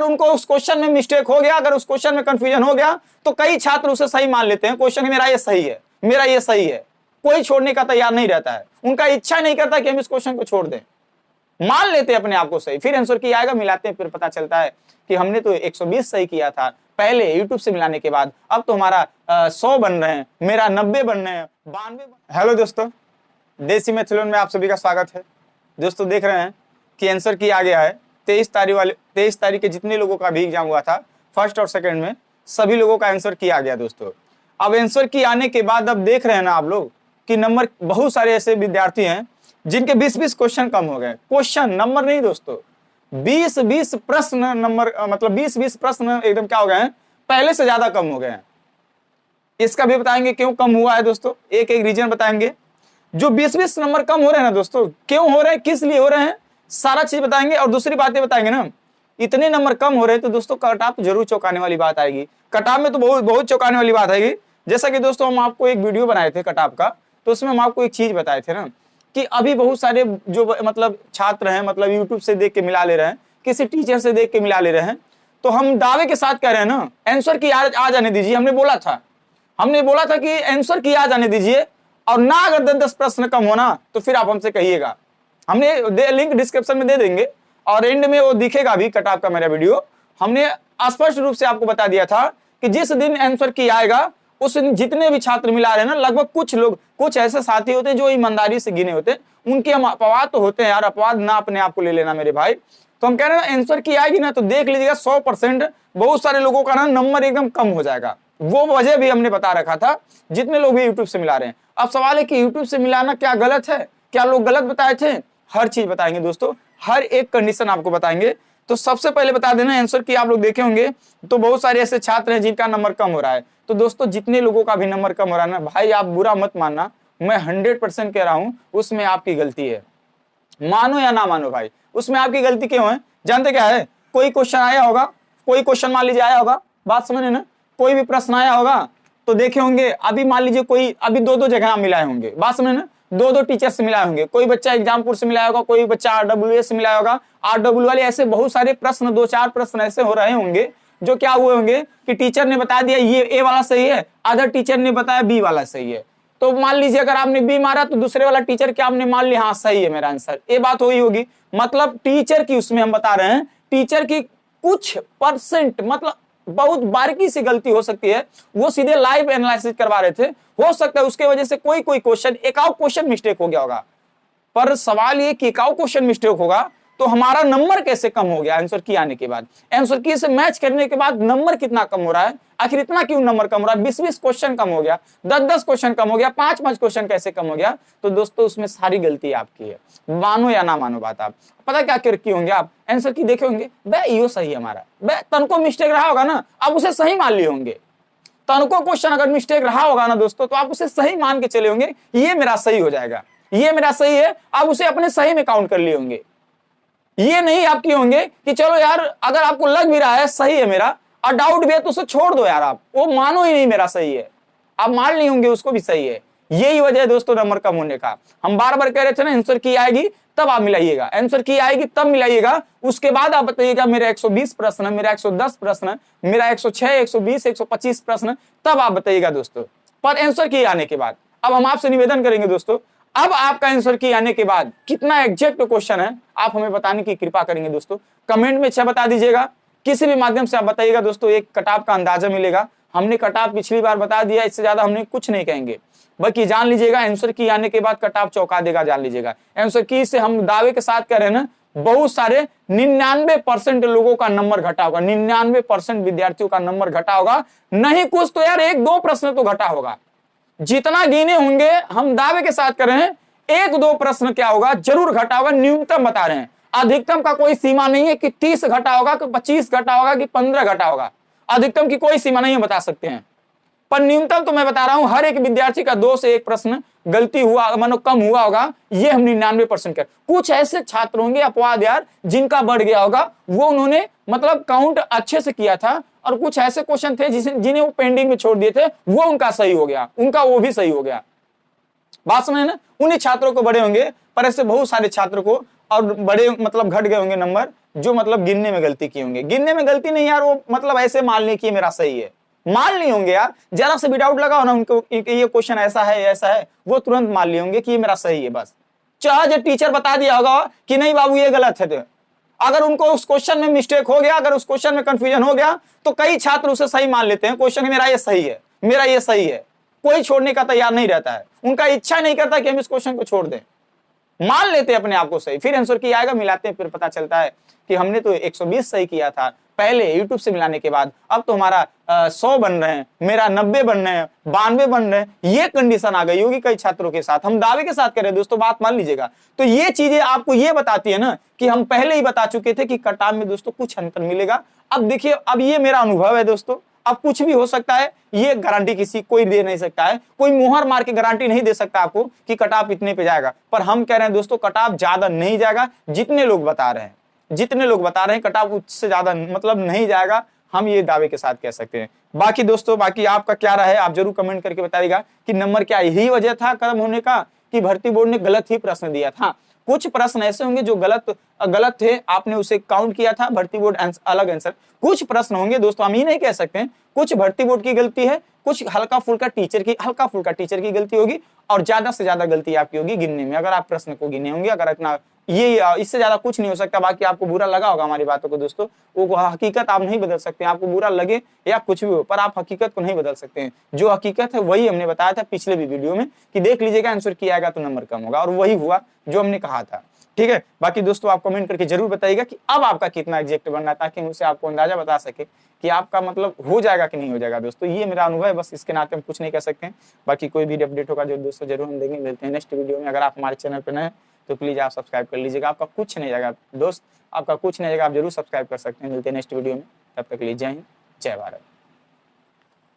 अगर उनको उस क्वेश्चन में मिस्टेक हो गया, अगर उस क्वेश्चन में कंफ्यूजन हो गया, तो कई छात्र उसे सही मान लेते हैं, क्वेश्चन मेरा ये सही है, मेरा ये सही है, कोई छोड़ने का तैयार नहीं रहता है, उनका इच्छा नहीं करता कि हम इस क्वेश्चन को छोड़ दें, मान लेते हैं अपने आप को सही, फिर आंसर की आएगा, मिलाते हैं, फिर पता चलता है कि हमने तो 120 सही किया था पहले यूट्यूब से मिलाने के बाद, अब तो हमारा 100 बन रहे हैं, मेरा 90 बन रहे हैं, 92। हेलो दोस्तों, देसी मैथलोन में आप सभी का स्वागत है। दोस्तों देख रहे हैं कि आंसर की आ गया है 23 तारीख के जितने लोगों का भी एग्जाम हुआ था फर्स्ट और सेकंड में, सभी लोगों का आंसर की आ गया दोस्तों। अब आंसर की आने के बाद अब देख रहे हैं ना आप लोग कि नंबर, बहुत सारे ऐसे विद्यार्थी हैं जिनके 20-20 क्वेश्चन कम हो गए, क्वेश्चन नंबर नहीं दोस्तों, 20-20 प्रश्न नंबर, मतलब 20-20 प्रश्न एकदम क्या हो गए हैं, पहले से ज्यादा कम हो गए हैं। इसका भी बताएंगे क्यों कम हुआ है दोस्तों, एक एक रीजन बताएंगे। जो 20-20 नंबर कम हो रहे हैं ना दोस्तों, क्यों हो रहे हैं, किस लिए हो रहे हैं, सारा चीज बताएंगे। और दूसरी बातें बताएंगे ना, इतने नंबर कम हो रहे हैं तो दोस्तों कट ऑफ जरूर चौंकाने वाली बात आएगी, कट ऑफ में तो बहुत चौंकाने वाली बात आएगी। जैसा कि दोस्तों हम आपको एक वीडियो बनाए थे कट ऑफ का, तो उसमें हम आपको एक चीज बताए थे ना कि अभी बहुत सारे जो मतलब छात्र हैं, मतलब यूट्यूब से देख के मिला ले रहे हैं, किसी टीचर से देख के मिला ले रहे हैं, तो हम दावे के साथ कह रहे हैं ना आंसर की आ जाने दीजिए। हमने बोला था कि आंसर की आ जाने दीजिए, और ना अगर 10-10 प्रश्न कम होना तो फिर आप हमसे कहिएगा, हमने लिंक डिस्क्रिप्शन में दे देंगे और एंड में वो दिखेगा भी कट ऑफ का मेरा वीडियो। हमने स्पष्ट रूप से आपको बता दिया था कि जिस दिन आंसर की आएगा उस दिन जितने भी छात्र मिला रहे हैं ना, लगभग कुछ ऐसे साथी होते हैं जो ईमानदारी से गिने होते हैं, उनके हम अपवाद तो होते हैं यार, अपवाद ना अपने आप को ले लेना मेरे भाई। तो हम कह रहे हैं आंसर की आएगी ना तो देख लीजिएगा 100% बहुत सारे लोगों का ना नंबर एकदम कम हो जाएगा। वो वजह भी हमने बता रखा था, जितने लोग भी यूट्यूब से मिला रहे हैं। अब सवाल है कि यूट्यूब से मिलाना क्या गलत है, क्या लोग गलत बताए थे, हर चीज बताएंगे दोस्तों, हर एक कंडीशन आपको बताएंगे। तो सबसे पहले बता देना, आंसर की आप लोग देखे होंगे तो बहुत सारे ऐसे छात्र हैं जिनका नंबर कम हो रहा है। तो दोस्तों जितने लोगों का भी नंबर कम हो रहा है ना भाई, आप बुरा मत मानना, मैं 100% कह रहा हूं उसमें आपकी गलती है, मानो या ना मानो भाई, उसमें आपकी गलती क्यों है जानते क्या है। कोई क्वेश्चन आया होगा, कोई क्वेश्चन मान लीजिए आया होगा, बात समझे ना, कोई भी प्रश्न आया होगा तो देखे होंगे, अभी मान लीजिए कोई अभी 2-2 जगह मिलाए होंगे, बात समझे ना, 2-2 टीचर से मिलाए होंगे, कोई बच्चा एग्जामपुर से मिलाया होगा, कोई बच्चा RWA से मिलाया होगा, RW वाले, ऐसे बहुत सारे प्रश्न, 2-4 प्रश्न ऐसे हो रहे होंगे जो क्या हुए होंगे कि टीचर ने बता दिया ये A वाला सही है, अदर टीचर ने बताया B वाला सही है। तो मान लीजिए अगर आपने B मारा तो दूसरे वाला टीचर क्या आपने मान लिया हाँ सही है मेरा आंसर, ये बात हुई होगी। मतलब टीचर की, उसमें हम बता रहे हैं टीचर की कुछ परसेंट, मतलब बहुत बारीकी से गलती हो सकती है, वो सीधे लाइव एनालिसिस करवा रहे थे, हो सकता है उसके वजह से कोई क्वेश्चन, एक आध क्वेश्चन मिस्टेक हो गया होगा, पर सवाल ये कि एक आध क्वेश्चन मिस्टेक होगा तो हमारा नंबर कैसे कम हो गया आंसर की आने के बाद, आंसर की से मैच करने के बाद नंबर कितना कम हो रहा है, आखिर इतना क्यों नंबर कम हो रहा है, 20-20 क्वेश्चन कम हो गया, 10-10 क्वेश्चन कम हो गया, 5-5 क्वेश्चन कैसे कम हो गया। तो दोस्तों उसमें सारी गलती आपकी है, मानो या ना मानो बात। आप पता क्या किए होंगे, आप आंसर की देखे होंगे, बे यो सही है हमारा, बे तनको मिस्टेक रहा होगा ना, आप उसे सही मान लिए होंगे, तनको क्वेश्चन अगर मिस्टेक रहा होगा ना दोस्तों तो आप उसे सही मान के चले होंगे, ये मेरा सही हो जाएगा, ये मेरा सही है, आप उसे अपने सही में काउंट कर लिए होंगे। ये नहीं आप किए होंगे कि चलो यार अगर आपको लग भी रहा है सही है मेरा और डाउट भी है तो उसे छोड़ दो यार, आप वो मानो ही नहीं मेरा सही है, आप मान लिए होंगे उसको भी सही है। यही वजह है दोस्तों नंबर कम होने का। हम बार बार कह रहे थे ना आंसर की आएगी तब आप मिलाइएगा, आंसर की आएगी तब मिलाइएगा, उसके बाद आप बताइएगा मेरा 120 प्रश्न है, मेरा 110 प्रश्न है, मेरा 106, 120, 125 प्रश्न, तब आप बताइएगा दोस्तों, पर आंसर की आने के बाद। अब हम आपसे निवेदन करेंगे दोस्तों, अब आपका आंसर की आने के बाद कितना एग्जैक्ट क्वेश्चन है आप हमें बताने की कृपा करेंगे दोस्तों, कमेंट में अच्छा बता दीजिएगा, किसी भी माध्यम से आप बताइएगा दोस्तों, एक कटाव का अंदाजा मिलेगा। हमने कटाव पिछली बार बता दिया, इससे ज्यादा हमने कुछ नहीं कहेंगे, बाकी जान लीजिएगा आंसर की आने के बाद कटाव चौंका देगा, जान लीजिएगा। आंसर की से हम दावे के साथ कह रहे हैं ना, बहुत सारे 99% लोगों का नंबर घटा होगा, 99% विद्यार्थियों का नंबर घटा होगा, नहीं कुछ तो यार 1-2 प्रश्न तो घटा होगा, जितना गिने होंगे हम दावे के साथ कर रहे हैं 1-2 प्रश्न क्या होगा जरूर घटा होगा, न्यूनतम बता रहे हैं, अधिकतम का कोई सीमा नहीं है कि 30 घटा होगा कि 25 घटा होगा कि 15 घटा होगा, अधिकतम की कोई सीमा नहीं है, बता सकते हैं, पर न्यूनतम तो मैं बता रहा हूं हर एक विद्यार्थी का 2 से 1 प्रश्न गलती हुआ, मानो कम हुआ होगा, ये हम 99% कर। कुछ ऐसे छात्र होंगे अपवाद यार जिनका बढ़ गया होगा, वो उन्होंने मतलब काउंट अच्छे से किया था, और कुछ ऐसे क्वेश्चन थे जिन्हें वो पेंडिंग में छोड़ दिए थे, वो उनका सही हो गया, उनका वो भी सही हो गया, बात समझे ना, उन्हीं छात्रों को बड़े होंगे, पर ऐसे बहुत सारे छात्रों को और बड़े मतलब घट गए होंगे नंबर जो मतलब गिनने में गलती किए होंगे। गिनने में गलती नहीं यार, वो मतलब ऐसे मान ली कि मेरा सही है, मान ली होंगे यार, जरा से भी डाउट लगाओ ना उनको ये क्वेश्चन ऐसा है ऐसा है, वो तुरंत मान लिए होंगे कि ये मेरा सही है। बस चाहे टीचर बता दिया होगा कि नहीं बाबू ये गलत है, तो अगर उनको उस क्वेश्चन में मिस्टेक हो गया, अगर उस क्वेश्चन में कंफ्यूजन हो गया, तो कई छात्र उसे सही मान लेते हैं, क्वेश्चन मेरा ये सही है, मेरा ये सही है, कोई छोड़ने का तैयार नहीं रहता है, उनका इच्छा नहीं करता कि हम इस क्वेश्चन को छोड़ दें, मान लेते हैं अपने आप को सही, फिर आंसर किया आएगा, मिलाते हैं, फिर पता चलता है कि हमने तो 120 सही किया था पहले यूट्यूब से मिलाने के बाद, अब तो हमारा 100 बन रहे हैं, मेरा 90 बन रहे हैं, 92 बन रहे हैं। ये कंडीशन आ गई होगी कई छात्रों के साथ, हम दावे के साथ कह रहे हैं दोस्तों, बात मान लीजिएगा। तो ये चीजें आपको ये बताती है ना कि हम पहले ही बता चुके थे कि कट-ऑफ में दोस्तों कुछ अंतर मिलेगा। अब देखिए, अब ये मेरा अनुभव है दोस्तों, अब कुछ भी हो सकता है, ये गारंटी किसी कोई दे नहीं सकता है, कोई मुहर मार के गारंटी नहीं दे सकता आपको कि कट-ऑफ इतने पे जाएगा, पर हम कह रहे हैं दोस्तों कट-ऑफ ज्यादा नहीं जाएगा, जितने लोग बता रहे हैं, जितने लोग बता रहे हैं कट-ऑफ उससे ज्यादा मतलब नहीं जाएगा, हम ये दावे के साथ कह सकते हैं। बाकी दोस्तों, बाकी आपका क्या राय है आप जरूर कमेंट करके बताइएगा कि नंबर क्या यही वजह था कम होने का, कि भर्ती बोर्ड ने गलत ही प्रश्न दिया था। कुछ प्रश्न ऐसे होंगे जो गलत थे, आपने उसे काउंट किया था, भर्ती बोर्ड अलग आंसर। कुछ प्रश्न होंगे दोस्तों, हम ये नहीं कह सकते हैं, कुछ भर्ती बोर्ड की गलती है, कुछ हल्का फुल्का टीचर की गलती होगी, और ज्यादा से ज्यादा गलती आपकी होगी गिनने में, अगर आप प्रश्न को गिने होंगे। अगर इतना ये इससे ज्यादा कुछ नहीं हो सकता। बाकी आपको बुरा लगा होगा हमारी बातों को दोस्तों, वो हकीकत आप नहीं बदल सकते, आपको बुरा लगे या कुछ भी हो, पर आप हकीकत को नहीं बदल सकते हैं। जो हकीकत है वही हमने बताया था पिछले भी वीडियो में कि देख लीजिएगा, आंसर किया आएगा तो नंबर कम होगा, और वही हुआ जो हमने कहा था। ठीक है, बाकी दोस्तों आप कमेंट करके जरूर बताइएगा कि अब आपका कितना एग्जैक्ट बनना है, ताकि मुझसे आपको अंदाजा बता सके कि आपका मतलब हो जाएगा कि नहीं हो जाएगा। दोस्तों ये मेरा अनुभव है, बस इसके नाते हम कुछ नहीं कह सकते हैं। बाकी कोई भी अपडेट होगा जो दोस्तों जरूर हम देंगे। मिलते हैं नेक्स्ट वीडियो में। अगर आप हमारे चैनल पर नए हैं तो प्लीज आप सब्सक्राइब कर लीजिएगा, आपका कुछ नहीं जाएगा दोस्त, आपका कुछ नहीं जाएगा, आप जरूर सब्सक्राइब कर सकते हैं। मिलते हैं नेक्स्ट वीडियो में, तब तक के लिए जय हिंद, जय भारत।